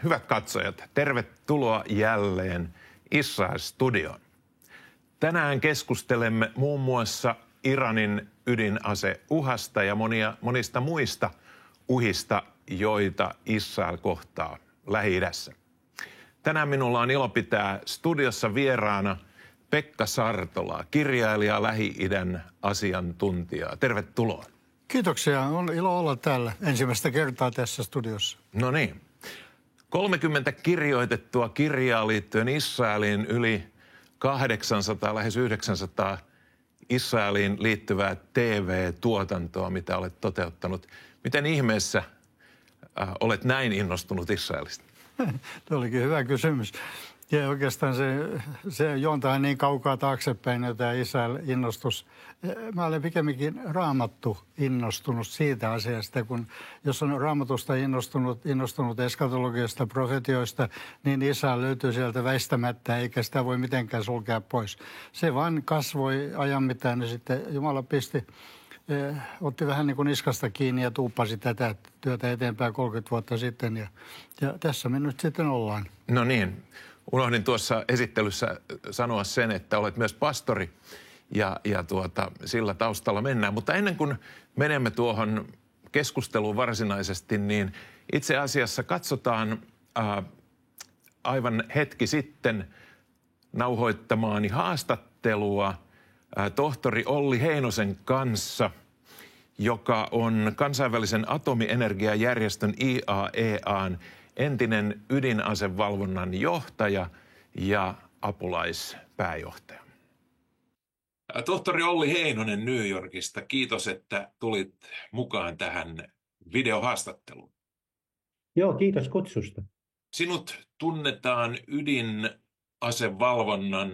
Hyvät katsojat, tervetuloa jälleen Israel-studioon. Tänään keskustelemme muun muassa Iranin ydinaseuhasta ja monista muista uhista, joita Israel kohtaa Lähi-idässä. Tänään minulla on ilo pitää studiossa vieraana Pekka Sartola, kirjailija, Lähi-idän asiantuntija. Tervetuloa. Kiitoksia. On ilo olla täällä ensimmäistä kertaa tässä studiossa. No niin. 30 kirjoitettua kirjaa liittyen Israeliin, yli 800, lähes 900 Israeliin liittyvää TV-tuotantoa, mitä olet toteuttanut. Miten ihmeessä olet näin innostunut Israelista? Tuo olikin hyvä kysymys. Ja oikeastaan se juontaa niin kaukaa taaksepäin, että tämä Israel-innostus. Mä olen pikemminkin raamattu innostunut siitä asiasta, kun jos on raamatusta innostunut eskatologiasta, profetioista, niin Israel löytyy sieltä väistämättä, eikä sitä voi mitenkään sulkea pois. Se vaan kasvoi ajan mittaan ja sitten Jumala otti vähän niin kuin niskasta kiinni ja tuuppasi tätä työtä eteenpäin 30 vuotta sitten ja tässä me nyt sitten ollaan. No niin. Unohdin tuossa esittelyssä sanoa sen, että olet myös pastori ja sillä taustalla mennään. Mutta ennen kuin menemme tuohon keskusteluun varsinaisesti, niin itse asiassa katsotaan aivan hetki sitten nauhoittamaani haastattelua tohtori Olli Heinosen kanssa, joka on kansainvälisen atomienergiajärjestön IAEA:n entinen ydinasevalvonnan johtaja ja apulaispääjohtaja. Tohtori Olli Heinonen New Yorkista, kiitos, että tulit mukaan tähän videohaastatteluun. Joo, kiitos kutsusta. Sinut tunnetaan ydinasevalvonnan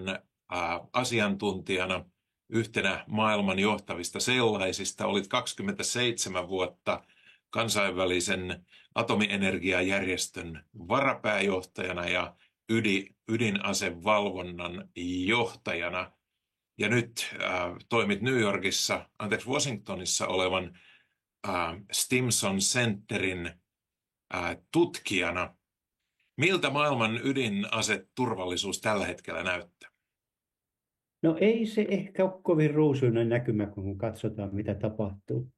asiantuntijana, yhtenä maailman johtavista sellaisista. Olit 27 vuotta kansainvälisen atomienergiajärjestön varapääjohtajana ja ydinasevalvonnan johtajana. Ja nyt toimit Washingtonissa olevan Stimson Centerin tutkijana. Miltä maailman ydinaseturvallisuus tällä hetkellä näyttää? No ei se ehkä ole kovin ruusuinen näkymä, kun katsotaan mitä tapahtuu.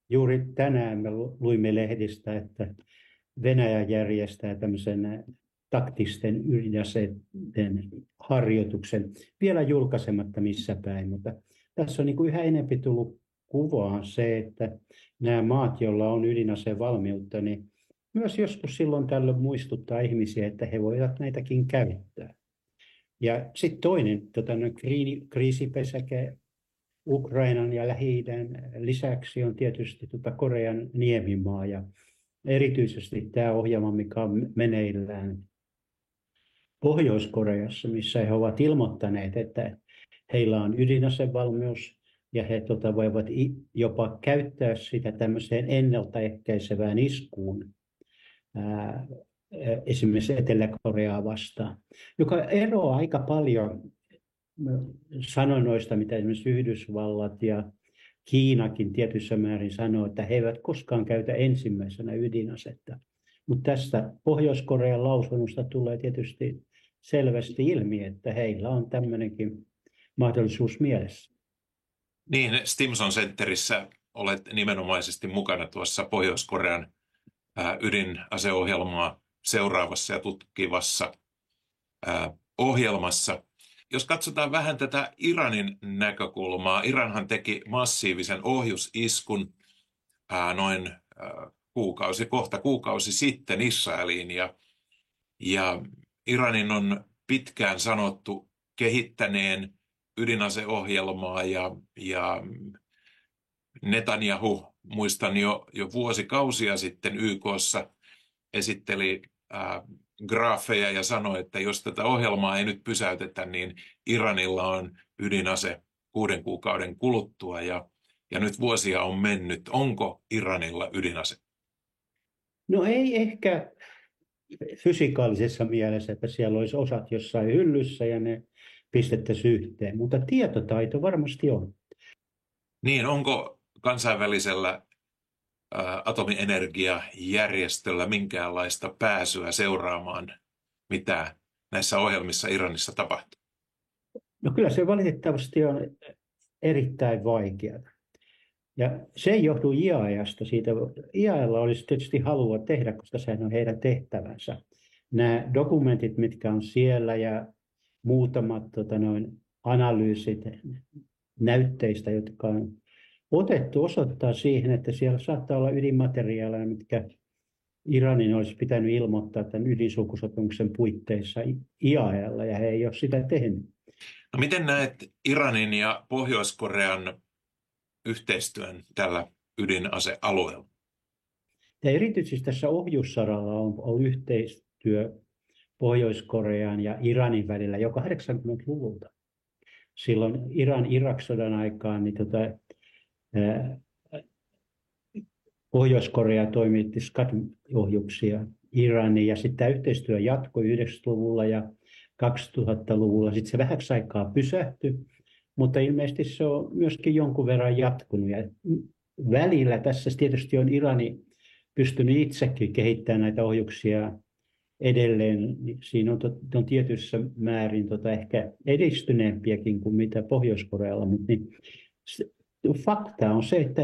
Juuri tänään me luimme lehdistä, että Venäjä järjestää tämmöisen taktisten ydinaseiden harjoituksen, vielä julkaisematta missä päin, mutta tässä on niin kuin yhä enemmän tullut kuvaan se, että nämä maat, joilla on ydinasevalmiutta, niin myös joskus silloin tällöin muistuttaa ihmisiä, että he voivat näitäkin käyttää. Ja sitten toinen kriisipesäke Ukrainan ja Lähi-idän lisäksi on tietysti Korean niemimaa ja erityisesti tämä ohjelma, mikä on meneillään Pohjois-Koreassa, missä he ovat ilmoittaneet, että heillä on ydinasevalmius ja he voivat jopa käyttää sitä tämmöiseen ennaltaehkäisevään iskuun, esimerkiksi Etelä-Koreaa vastaan, joka eroaa aika paljon sanonnoista, mitä esimerkiksi Yhdysvallat ja Kiinakin tietyssä määrin sanoo, että he eivät koskaan käytä ensimmäisenä ydinasetta. Mutta tästä Pohjois-Korean lausunnosta tulee tietysti selvästi ilmi, että heillä on tämmöinenkin mahdollisuus mielessä. Niin, Stimson Centerissä olet nimenomaisesti mukana tuossa Pohjois-Korean ydinaseohjelmaa seuraavassa ja tutkivassa ohjelmassa. Jos katsotaan vähän tätä Iranin näkökulmaa, Iranhan teki massiivisen ohjusiskun noin kohta kuukausi sitten Israeliin ja Iranin on pitkään sanottu kehittäneen ydinaseohjelmaa ja Netanyahu, muistan jo vuosikausia sitten YK:ssa esitteli graafeja ja sanoi, että jos tätä ohjelmaa ei nyt pysäytetä, niin Iranilla on ydinase 6 kuukauden kuluttua ja nyt vuosia on mennyt. Onko Iranilla ydinase? No ei ehkä fysikaalisessa mielessä, että siellä olisi osat jossain hyllyssä ja ne pistettäisiin yhteen, mutta tietotaito varmasti on. Niin, onko kansainvälisellä atomienergiajärjestöllä minkäänlaista pääsyä seuraamaan, mitä näissä ohjelmissa Iranissa tapahtuu? No kyllä se valitettavasti on erittäin vaikeaa. Ja se ei johdu IAEAsta. IAEAlla olisi tietysti halua tehdä, koska sehän on heidän tehtävänsä. Nämä dokumentit, mitkä on siellä ja muutamat analyysit näytteistä, jotka on otettu, osoittaa siihen, että siellä saattaa olla ydinmateriaaleja, mitkä Iranin olisi pitänyt ilmoittaa tämän ydinsulkusopimuksen puitteissa IAEAlla, ja he ei ole sitä tehnyt. No miten näet Iranin ja Pohjois-Korean yhteistyön tällä ydinasealueella? Ja erityisesti tässä ohjussaralla on ollut yhteistyö Pohjois-Korean ja Iranin välillä jo 80-luvulta. Silloin Iran-Irak-sodan aikaan niin Pohjois-Korea toimitti Scud-ohjuksia Iraniin, ja sitten tämä yhteistyö jatkoi 90-luvulla ja 2000-luvulla. Sitten se vähäksi aikaa pysähtyi, mutta ilmeisesti se on myöskin jonkun verran jatkunut. Ja välillä tässä tietysti on Irani pystynyt itsekin kehittämään näitä ohjuksia edelleen. Siinä on tietyissä määrin ehkä edistyneempiäkin kuin mitä Pohjois-Korealla, mutta fakta on se, että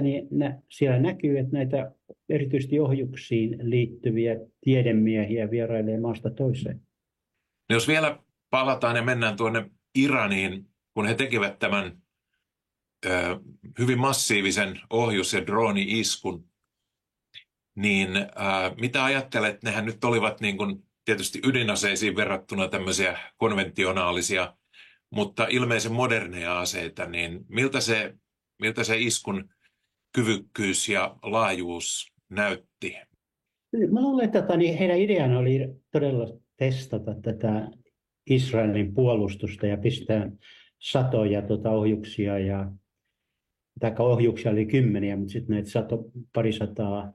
siellä näkyy, että näitä erityisesti ohjuksiin liittyviä tiedemiehiä vierailee maasta toiseen. Jos vielä palataan ja mennään tuonne Iraniin, kun he tekivät tämän hyvin massiivisen ohjus- ja drooni-iskun, niin mitä ajattelet, nehän nyt olivat niin kuin tietysti ydinaseisiin verrattuna tämmöisiä konventionaalisia, mutta ilmeisen moderneja aseita, niin miltä se iskun kyvykkyys ja laajuus näytti? Mä luulen, että heidän ideana oli todella testata tätä Israelin puolustusta ja pistää satoja ohjuksia, ohjuksia oli kymmeniä, mutta sitten näitä parisataa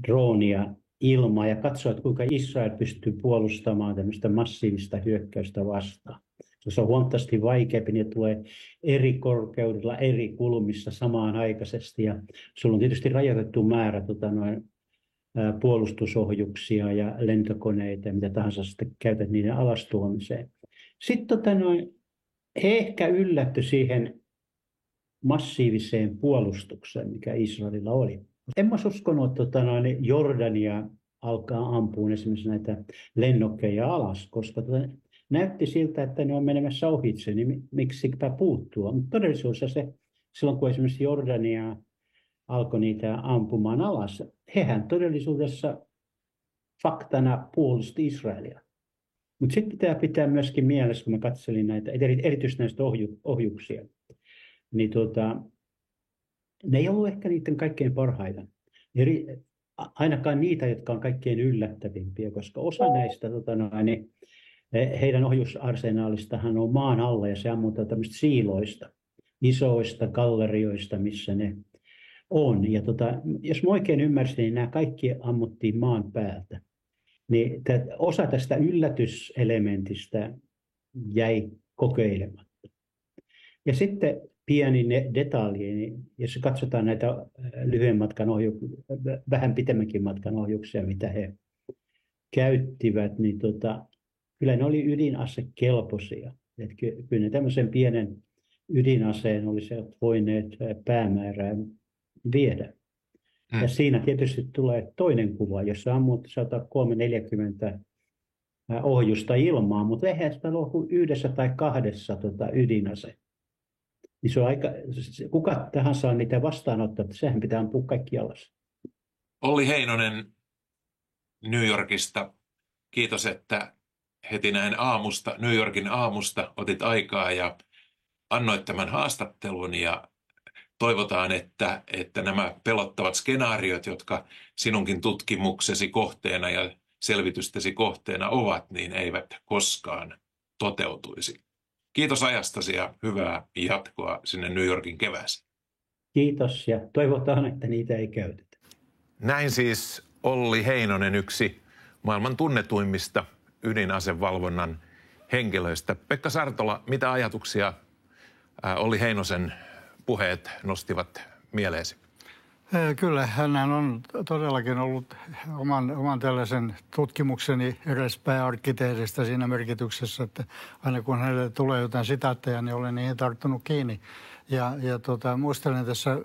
droonia ilmaan ja katsoa, että kuinka Israel pystyy puolustamaan tämmöistä massiivista hyökkäystä vastaan. Se on huomattavasti vaikeampi, niin tulee eri korkeudella, eri kulmissa samanaikaisesti, ja sulla on tietysti rajoitettu määrä puolustusohjuksia ja lentokoneita ja mitä tahansa sitten käytät niiden alastuomiseen. Sitten he ehkä yllätty siihen massiiviseen puolustukseen, mikä Israelilla oli. En mä uskonut, että Jordania alkaa ampua esimerkiksi näitä lennokkeja alas, koska näytti siltä, että ne on menemässä ohitse, niin miksipä puuttua. Mutta todellisuudessa silloin kun esimerkiksi Jordania alkoi niitä ampumaan alas, hehän todellisuudessa faktana puolusti Israelia. Mutta sitten pitää myöskin mielessä, kun mä katselin näitä, erityisesti näistä ohjuksia, niin ne ei ollut ehkä niiden kaikkein parhaita. Ainakaan niitä, jotka on kaikkein yllättävimpiä, koska osa näistä heidän ohjusarsenaalistahan on maan alla ja se ammutaan tämmöistä siiloista, isoista gallerioista, missä ne on. Ja jos mä oikein ymmärsin, niin nämä kaikki ammuttiin maan päältä. Niin osa tästä yllätyselementistä jäi kokeilematta. Ja sitten pieni detalji, niin jos katsotaan näitä lyhyen matkan vähän pitemmänkin matkan ohjuksia, mitä he käyttivät, niin kyllä ne oli ydinasekelpoisia. Että kyllä ne tämmöisen pienen ydinaseen olisivat voineet päämäärään viedä. Ja siinä tietysti tulee toinen kuva, jossa ammut 130-40 ohjusta ilmaan, mutta eihän sitä ole yhdessä tai kahdessa ydinase. Niin se on kuka tahansa saa niitä vastaanottaa, että sehän pitää ampua kaikki alas. Olli Heinonen New Yorkista, kiitos, että heti näin aamusta, New Yorkin aamusta otit aikaa ja annoit tämän haastattelun ja toivotaan, että nämä pelottavat skenaariot, jotka sinunkin tutkimuksesi kohteena ja selvitystesi kohteena ovat, niin eivät koskaan toteutuisi. Kiitos ajastasi ja hyvää jatkoa sinne New Yorkin kevääseen. Kiitos ja toivotaan, että niitä ei käytetä. Näin siis Olli Heinonen, yksi maailman tunnetuimmista ydinasevalvonnan henkilöistä. Pekka Sartola, mitä ajatuksia Olli Heinosen puheet nostivat mieleesi? Kyllä, hän on todellakin ollut oman tällaisen tutkimukseni edes pääarkkitehdistä siinä merkityksessä, että aina kun hänelle tulee jotain sitaatteja, niin olen niihin tarttunut kiinni. Ja muistelen tässä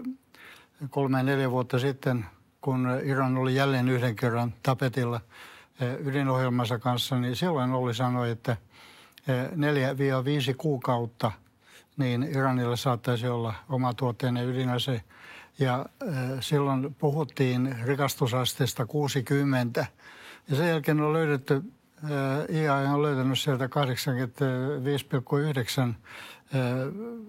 3-4 vuotta sitten, kun Iran oli jälleen yhden kerran tapetilla ydinohjelmansa kanssa, niin silloin Olli sanoi, että 4-5 kuukautta niin Iranilla saattaisi olla oma tuotteinen ydinase. Ja silloin puhuttiin rikastusasteesta 60. Ja sen jälkeen on löydetty, IAEA on löytänyt sieltä 85,9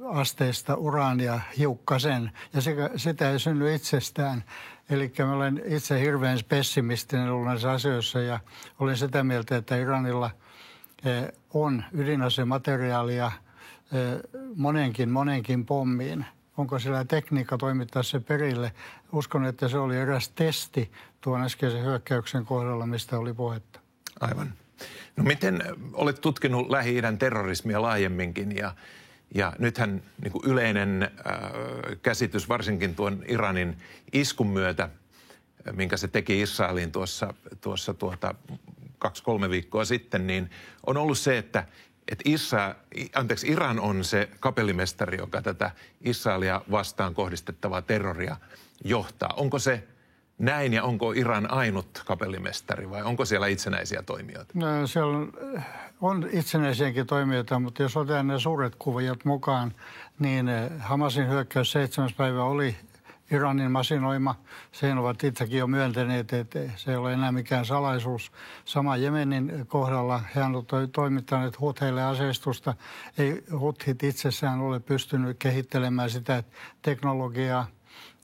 asteista uraania hiukkasen. Ja sitä ei synny itsestään. Eli mä olen itse hirveän pessimistinen ollut näissä asioissa ja olen sitä mieltä, että Iranilla on ydinasemateriaalia monenkin pommiin. Onko sillä tekniikka toimittaa se perille? Uskon, että se oli eräs testi tuon äskeisen hyökkäyksen kohdalla, mistä oli puhetta. Aivan. No miten olet tutkinut Lähi-idän terrorismia laajemminkin ja nythän niin kuin yleinen käsitys varsinkin tuon Iranin iskun myötä, minkä se teki Israeliin tuossa 2-3 viikkoa sitten, niin on ollut se, että Iran on se kapellimestari, joka tätä Israelia vastaan kohdistettavaa terroria johtaa. Onko se näin ja onko Iran ainut kapellimestari vai onko siellä itsenäisiä toimijoita? No, siellä on itsenäisiäkin toimijoita, mutta jos otetaan ne suuret kuvajat mukaan, niin Hamasin hyökkäys 7. päivä oli Iranin masinoima. Sen ovat itsekin jo myöntäneet, että se ei ole enää mikään salaisuus. Sama Jemenin kohdalla he ovat toimittaneet hutheille aseistusta. Ei huthit itsessään ole pystynyt kehittelemään sitä teknologiaa,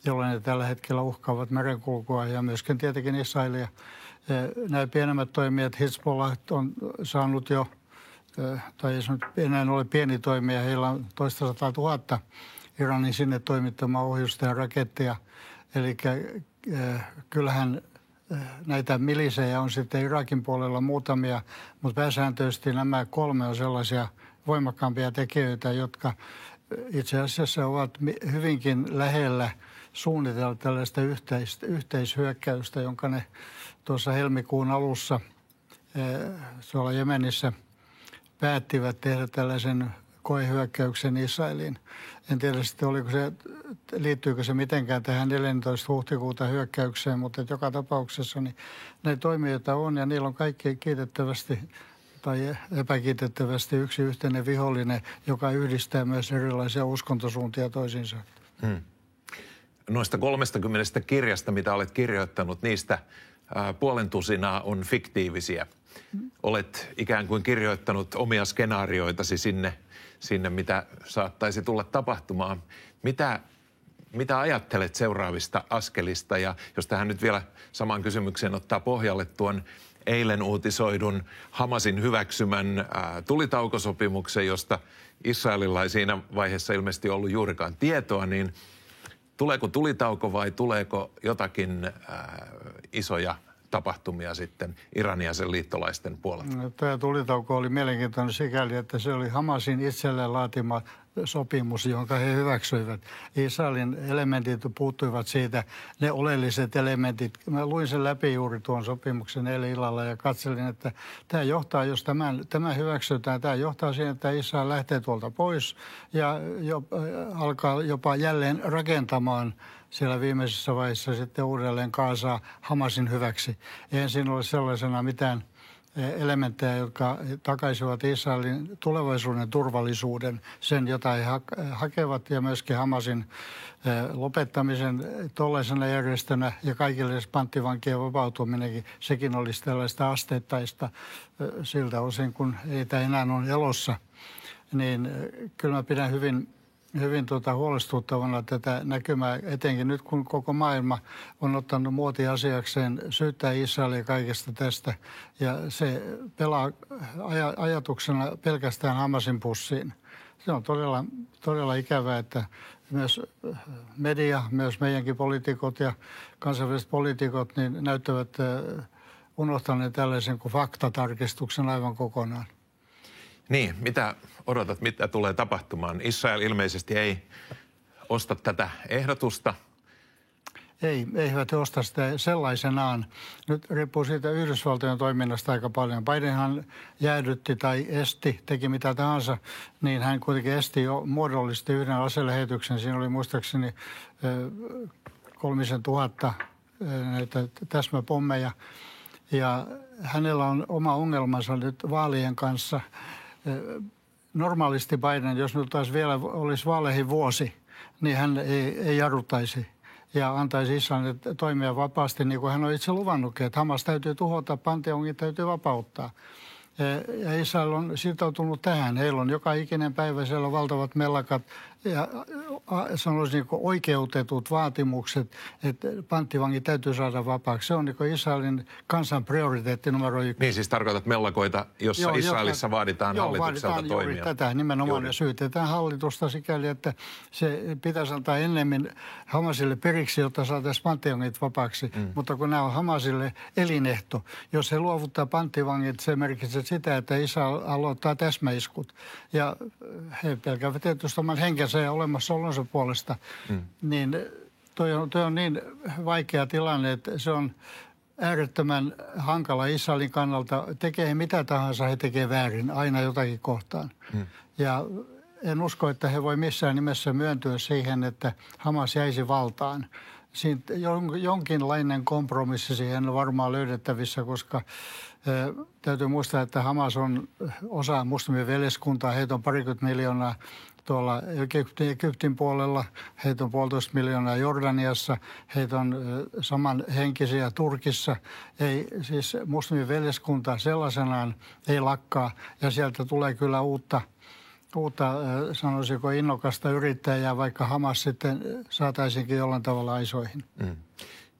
jolla ne tällä hetkellä uhkaavat merenkulkua ja myöskin tietenkin Israelia. Nämä pienemmät toimijat, Hezbollah on saanut jo, tai ei enää ole pieni toimija, heillä on 200 000 Iranin sinne toimittamaa ohjusta ja raketteja. Eli kyllähän näitä milisejä on sitten Irakin puolella muutamia, mutta pääsääntöisesti nämä 3 on sellaisia voimakkaampia tekijöitä, jotka itse asiassa ovat hyvinkin lähellä suunnitella tällaista yhteishyökkäystä, jonka ne tuossa helmikuun alussa tuolla Jemenissä päättivät tehdä tällaisen koehyökkäyksen Israeliin. En tiedä sitten, liittyykö se mitenkään tähän 14. huhtikuuta hyökkäykseen, mutta joka tapauksessa niin ne toimijoita on ja niillä on kaikki kiitettävästi tai epäkiitettävästi yksi yhteinen vihollinen, joka yhdistää myös erilaisia uskontosuuntia toisiinsa. Noista 30 kirjasta, mitä olet kirjoittanut, niistä 50 on fiktiivisiä. Olet ikään kuin kirjoittanut omia skenaarioitasi sinne, mitä saattaisi tulla tapahtumaan. Mitä ajattelet seuraavista askelista? Ja jos tähän nyt vielä saman kysymyksen ottaa pohjalle tuon eilen uutisoidun Hamasin hyväksymän tulitaukosopimuksen, josta Israelilla ei siinä vaiheessa ilmeisesti ollut juurikaan tietoa, niin tuleeko tulitauko vai tuleeko jotakin isoja tapahtumia sitten Iranin ja sen liittolaisten puolelta? No, tämä tulitauko oli mielenkiintoinen sikäli, että se oli Hamasin itselleen laatima sopimus, jonka he hyväksyivät. Israelin elementit puuttuivat siitä, ne oleelliset elementit. Mä luin sen läpi juuri tuon sopimuksen eilen illalla ja katselin, että tämä johtaa, jos tämä hyväksytään, tämä johtaa siihen, että Israel lähtee tuolta pois ja alkaa jopa jälleen rakentamaan siellä viimeisessä vaiheessa sitten uudelleen Gazaa Hamasin hyväksi. Eihän siinä ole sellaisena mitään elementtejä, jotka takaisivat Israelin tulevaisuuden turvallisuuden, sen jota he hakevat ja myöskin Hamasin lopettamisen tuollaisena järjestönä ja kaikille panttivankien vapautuminenkin, sekin olisi tällaista asteittaista siltä osin, kun ei tämä enää ole elossa. Niin kyllä mä pidän hyvin huolestuttavana tätä näkymää, etenkin nyt kun koko maailma on ottanut muotiasiakseen syyttää Israelia kaikesta tästä. Ja se pelaa ajatuksena pelkästään Hamasin pussiin. Se on todella ikävää, että myös media, myös meidänkin poliitikot ja kansainväliset poliitikot niin näyttävät unohtaneen tällaisen kuin faktatarkistuksen aivan kokonaan. Niin, mitä odotat, mitä tulee tapahtumaan? Israel ilmeisesti ei osta tätä ehdotusta. eivät he osta sitä sellaisenaan. Nyt riippuu siitä Yhdysvaltojen toiminnasta aika paljon. Bidenhan jäädytti tai esti, teki mitä tahansa, niin hän kuitenkin esti jo muodollisesti yhden aselähetyksen. Siinä oli muistaakseni 3000 näitä täsmäpommeja. Ja hänellä on oma ongelmansa nyt vaalien kanssa. Normaalisti Biden, jos nyt taas vielä olisi vaaleihin vuosi, niin hän ei jarruttaisi ja antaisi Israelin toimia vapaasti, niin kuin hän on itse luvannutkin, että Hamas täytyy tuhota, Panteongit täytyy vapauttaa. Ja Israel on sitoutunut tähän. Heillä on joka ikinen päivä siellä valtavat mellakat ja sanoisin niin oikeutetut vaatimukset, että panttivangit täytyy saada vapaaksi. Se on niin Israelin kansan prioriteetti numero 1. Niin siis tarkoitat mellakoita, jossa Israelissa vaaditaan hallitukselta vaaditaan toimia. Juuri tätä nimenomaan ja syytetään hallitusta sikäli, että se pitäisi antaa ennemmin Hamasille periksi, jotta saataisiin panttivangit vapaaksi. Mutta kun nämä on Hamasille elinehto, jos he luovuttaa panttivangit, se merkitsee sitä, että Israel aloittaa täsmäiskut. Ja he pelkäävät tietysti oman henkensä ja olemassaolonsa puolesta. Niin toi on niin vaikea tilanne, että se on äärettömän hankala Israelin kannalta. Tekee he mitä tahansa, he tekee väärin aina jotakin kohtaan. Ja en usko, että he voi missään nimessä myöntyä siihen, että Hamas jäisi valtaan. Siinä jonkinlainen kompromissi siihen on varmaan löydettävissä, koska täytyy muistaa, että Hamas on osa muslimien veljeskuntaa. Heitä on 20 miljoonaa tuolla Egyptin puolella, heitä on 1,5 miljoonaa Jordaniassa, heitä on samanhenkisiä Turkissa. Ei, siis muslimien veljeskunta sellaisenaan ei lakkaa ja sieltä tulee kyllä uutta sanoisiko innokasta yrittäjää, vaikka Hamas sitten saataisiinkin jollain tavalla aisoihin.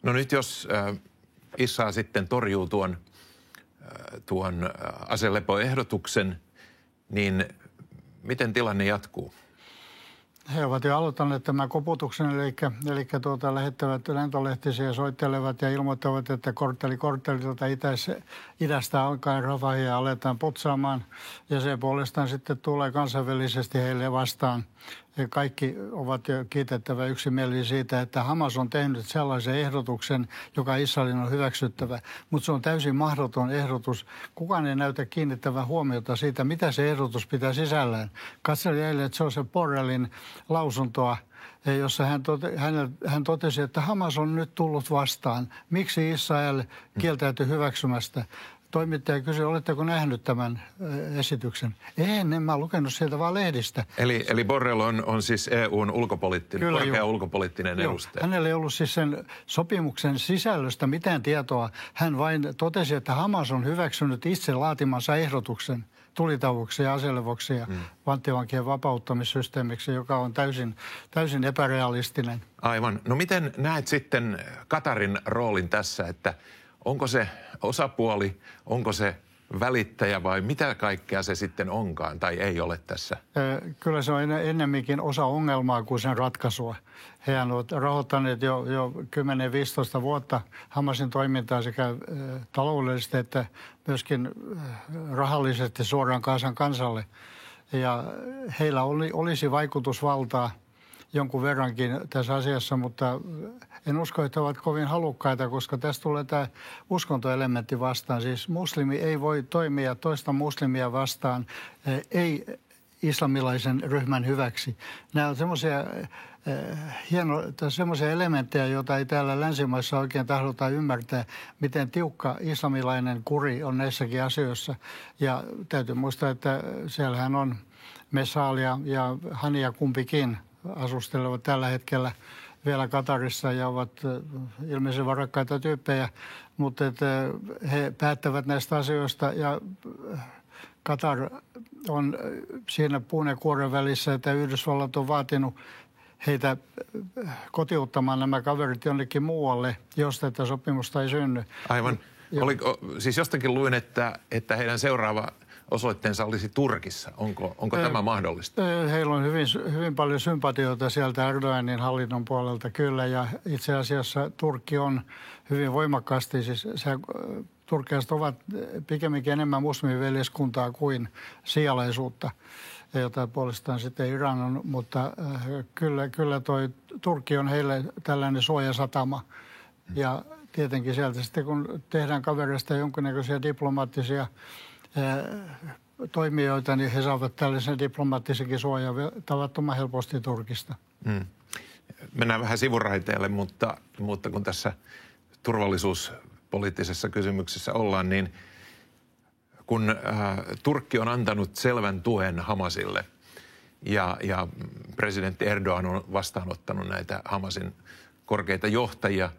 No nyt jos Israel sitten torjuu tuon aselepoehdotuksen, niin miten tilanne jatkuu? He ovat jo aloittaneet tämän koputuksen, eli lähettävät lentolehtisiä, soittelevat ja ilmoittavat, että korttelilta idästä alkaen Rafahia aletaan putsaamaan. Ja se puolestaan sitten tulee kansainvälisesti heille vastaan. Ja kaikki ovat jo kiitettävä yksimielisiä siitä, että Hamas on tehnyt sellaisen ehdotuksen, joka Israelin on hyväksyttävä. Mutta se on täysin mahdoton ehdotus. Kukaan ei näytä kiinnittävän huomiota siitä, mitä se ehdotus pitää sisällään. Katselin eilen Joseph Borrellin lausuntoa, jossa hän totesi, että Hamas on nyt tullut vastaan. Miksi Israel kieltäytyi hyväksymästä? Toimittaja kysyi, oletteko nähnyt tämän esityksen? En mä lukenut sieltä vaan lehdistä. Eli Borrell on siis EUn korkea ulkopoliittinen edustaja. Hänellä ei ollut siis sen sopimuksen sisällöstä mitään tietoa. Hän vain totesi, että Hamas on hyväksynyt itse laatimansa ehdotuksen tulitauoksi ja aselevoksi ja panttivankien vapauttamissysteemiksi, joka on täysin epärealistinen. Aivan. No miten näet sitten Katarin roolin tässä, että onko se osapuoli, onko se välittäjä vai mitä kaikkea se sitten onkaan tai ei ole tässä? Kyllä se on ennemminkin osa ongelmaa kuin sen ratkaisua. Hehän ovat rahoittaneet jo 10-15 vuotta Hamasin toimintaa sekä taloudellisesti että myöskin rahallisesti suoraan Gazan kansalle. Ja heillä olisi vaikutusvaltaa jonkun verrankin tässä asiassa, mutta en usko, että ovat kovin halukkaita, koska tässä tulee tämä uskontoelementti vastaan. Siis muslimi ei voi toimia toista muslimia vastaan, ei islamilaisen ryhmän hyväksi. Nämä on semmoisia elementtejä, joita ei täällä länsimaissa oikein tahdota ymmärtää, miten tiukka islamilainen kuri on näissäkin asioissa. Ja täytyy muistaa, että siellähän on Mesalia ja Hania kumpikin asustelevat tällä hetkellä vielä Katarissa ja ovat ilmeisen varakkaita tyyppejä, mutta että he päättävät näistä asioista ja Katar on siinä puun ja kuoren välissä, että Yhdysvallat on vaatinut heitä kotiuttamaan nämä kaverit jonnekin muualle, jos tätä sopimusta ei synny. Aivan. Siis jostakin luin, että heidän seuraava osoitteensa olisi Turkissa. Onko tämä mahdollista? Heillä on hyvin paljon sympatioita sieltä Erdoganin hallinnon puolelta kyllä, ja itse asiassa Turkki on hyvin voimakkaasti, siis turkkilaiset ovat pikemminkin enemmän muslimiveljeskuntaa kuin sialaisuutta. ja jota puolestaan sitten Iran on, mutta kyllä toi Turkki on heille tällainen suojasatama. Ja tietenkin sieltä sitten, kun tehdään kavereista jonkinnäköisiä diplomaattisia toimijoita, niin he saavat tällaisen diplomaattisenkin suojan tavattoman helposti Turkista. Mennään vähän sivuraiteelle, mutta kun tässä turvallisuuspoliittisessa kysymyksessä ollaan, niin kun Turkki on antanut selvän tuen Hamasille ja presidentti Erdogan on vastaanottanut näitä Hamasin korkeita johtajia,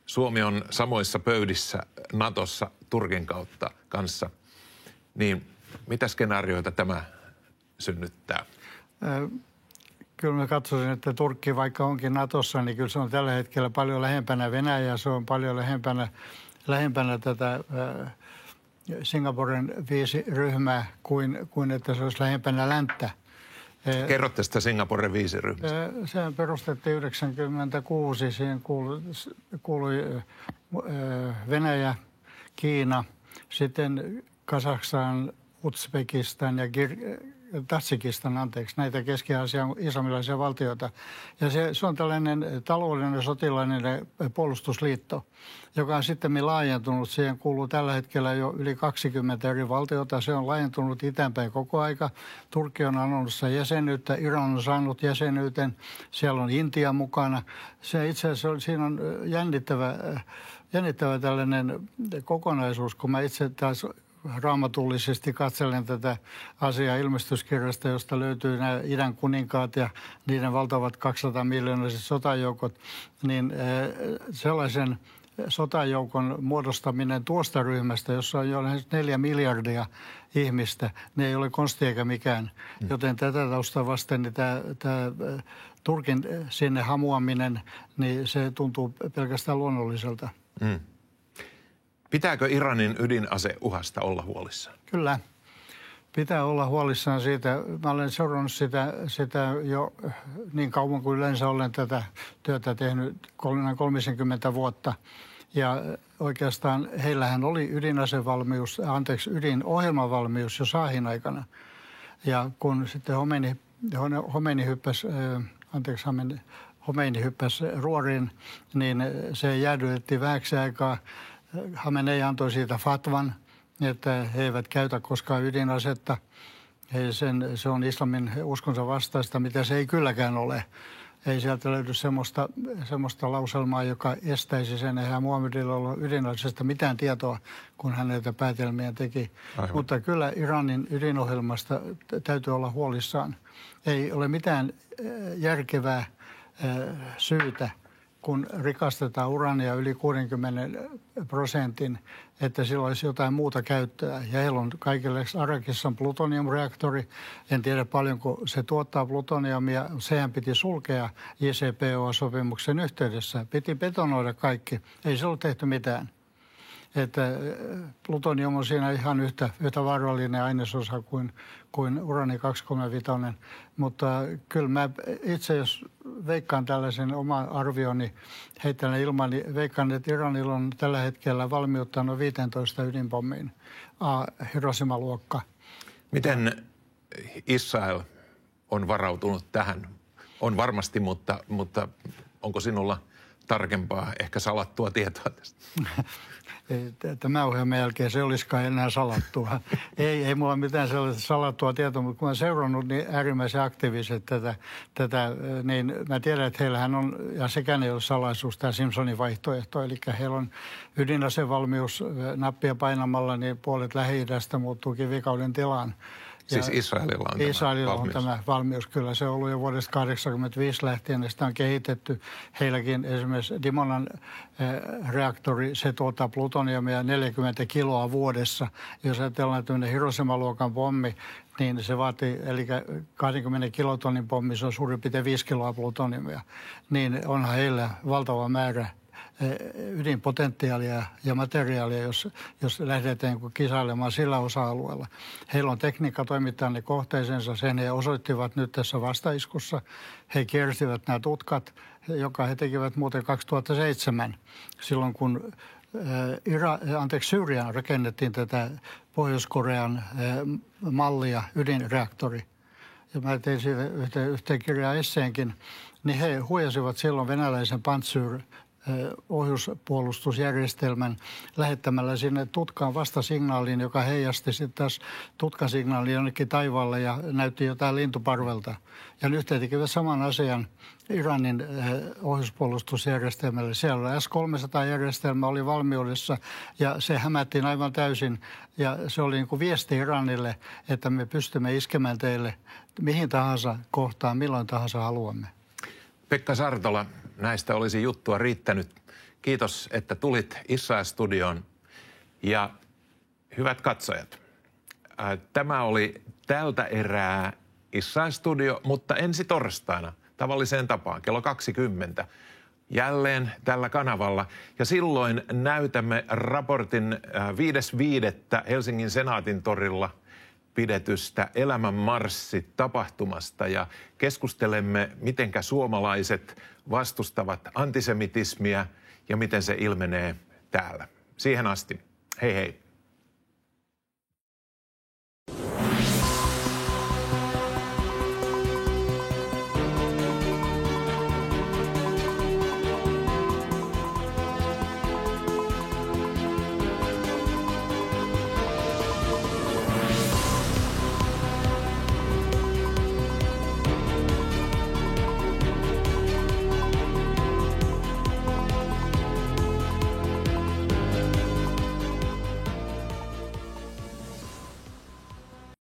Suomi on samoissa pöydissä Natossa Turkin kautta kanssa, niin mitä skenaarioita tämä synnyttää? Kyllä mä katsoisin, että Turkki vaikka onkin Natossa, niin kyllä se on tällä hetkellä paljon lähempänä Venäjää, se on paljon lähempänä tätä Singaporen 5 ryhmää kuin että se olisi lähempänä länttä. Kerro tästä Singaporen 5 ryhmästä. Se perustettiin 1996, siihen kuului Venäjä, Kiina, sitten Kazakstan, Uzbekistan ja Tadžikistan, näitä Keski-Aasian islamilaisia valtioita. Ja se on tällainen taloudellinen sotilainen puolustusliitto, joka on sitten laajentunut. Siihen kuuluu tällä hetkellä jo yli 20 eri valtiota. Se on laajentunut itäänpäin koko aika. Turkki on annonut jäsenyyttä, Iran on saanut jäsenyyten, siellä on Intia mukana. Se itse asiassa siinä on jännittävä tällainen kokonaisuus, kun mä itse taas raamatullisesti katselen tätä asiaa ilmestyskirjasta, josta löytyy nämä idän kuninkaat ja niiden valtavat 200 miljoonaiset sotajoukot, niin sellaisen sotajoukon muodostaminen tuosta ryhmästä, jossa on jo lähes 4 miljardia ihmistä, ne ei ole konsti eikä mikään. Joten tätä taustaa vasten niin tämä Turkin sinne hamuaminen, niin se tuntuu pelkästään luonnolliselta. Pitääkö Iranin ydinaseuhasta olla huolissaan? Kyllä. Pitää olla huolissaan siitä. Mä olen seurannut sitä jo niin kauan kuin yleensä olen tätä työtä tehnyt 30 vuotta. Ja oikeastaan heillähän oli ydinohjelmavalmius jo Shahin aikana. Ja kun sitten Khomeini hyppäsi ruoriin, niin se jäädytettiin vähäksi aikaa. Khamenei antoi siitä fatvan, että he eivät käytä koskaan ydinasetta. Se on islamin uskonsa vastaista, mitä se ei kylläkään ole. Ei sieltä löydy semmoista lauselmaa, joka estäisi sen. Eihän Muhammedilla ollut ydinasesta mitään tietoa, kun hän näitä päätelmiä teki. Aivan. Mutta kyllä Iranin ydinohjelmasta täytyy olla huolissaan. Ei ole mitään järkevää syytä, kun rikastetaan urania yli 60%, että sillä olisi jotain muuta käyttöä. Ja heillä on kaikille, Arakissa on plutoniumreaktori. En tiedä paljonko se tuottaa plutoniumia. Sehän piti sulkea JCPOA-sopimuksen yhteydessä. Piti betonoida kaikki. Ei se ollut tehty mitään. Että plutonium on siinä ihan yhtä vaarallinen ainesosa kuin urani-235. Mutta kyllä mä itse, jos veikkaan tällaisen oman arvioni, heittelen ilman, niin veikkaan, että Iranilla on tällä hetkellä valmiutta noin 15 ydinpommiin, Hiroshima-luokka. Miten Israel on varautunut tähän? On varmasti, mutta onko sinulla tarkempaa, ehkä salattua tietoa tästä? Tämän ohjelman jälkeen se olisikaan enää salattua. Ei mulla mitään sellaista salattua tietoa, mutta kun olen seurannut niin äärimmäisen aktiivisesti tätä, niin mä tiedän, että heillähän on, ja sekään ei ole salaisuus, tämä Simpsonin vaihtoehto, eli heillä on ydinasevalmius nappia painamalla, niin puolet Lähi-idästä muuttuu kivikauden tilaan. Siis Israelilla on tämä valmius, kyllä. Se on ollut jo vuodesta 1985 lähtien, ja sitä on kehitetty. Heilläkin esimerkiksi Dimonan reaktori, se tuottaa plutoniumia 40 kiloa vuodessa. Jos ajatellaan tämmöinen Hiroshima-luokan pommi, niin se vaatii, eli 20 kilotonnin pommi, se on suurin piirtein 5 kiloa plutoniumia. Niin onhan heillä valtava määrä ydinpotentiaalia ja materiaalia, jos lähdetään kisailemaan sillä osa-alueella. Heillä on tekniikka toimittaa ne kohteisensa, sen he osoittivat nyt tässä vastaiskussa. He kiersivät nämä tutkat, joka he tekivät muuten 2007, silloin kun Syyriaan rakennettiin tätä Pohjois-Korean mallia, ydinreaktori. ja mä tein siitä yhteen kirjaa esseenkin, niin he huijasivat silloin venäläisen Pantsir ohjuspuolustusjärjestelmän lähettämällä sinne tutkaan vastasignaaliin, joka heijasti sitten taas tutkan signaaliin jonnekin taivaalle ja näytti jotain lintuparvelta. Ja nyt he tekivät saman asian Iranin ohjuspuolustusjärjestelmälle. Siellä S-300-järjestelmä oli valmiudessa ja se hämättiin aivan täysin. Ja se oli niin kuin viesti Iranille, että me pystymme iskemään teille mihin tahansa kohtaan, milloin tahansa haluamme. Pekka Sartola, näistä olisi juttua riittänyt. Kiitos, että tulit Israel-studioon. Ja hyvät katsojat, tämä oli tältä erää Israel-studio, mutta ensi torstaina tavalliseen tapaan kello 20 jälleen tällä kanavalla. Ja silloin näytämme raportin 5.5. Helsingin Senaatin torilla pidetystä Elämänmarssi-tapahtumasta ja keskustelemme, mitenkä suomalaiset vastustavat antisemitismiä ja miten se ilmenee täällä. Siihen asti. Hei hei.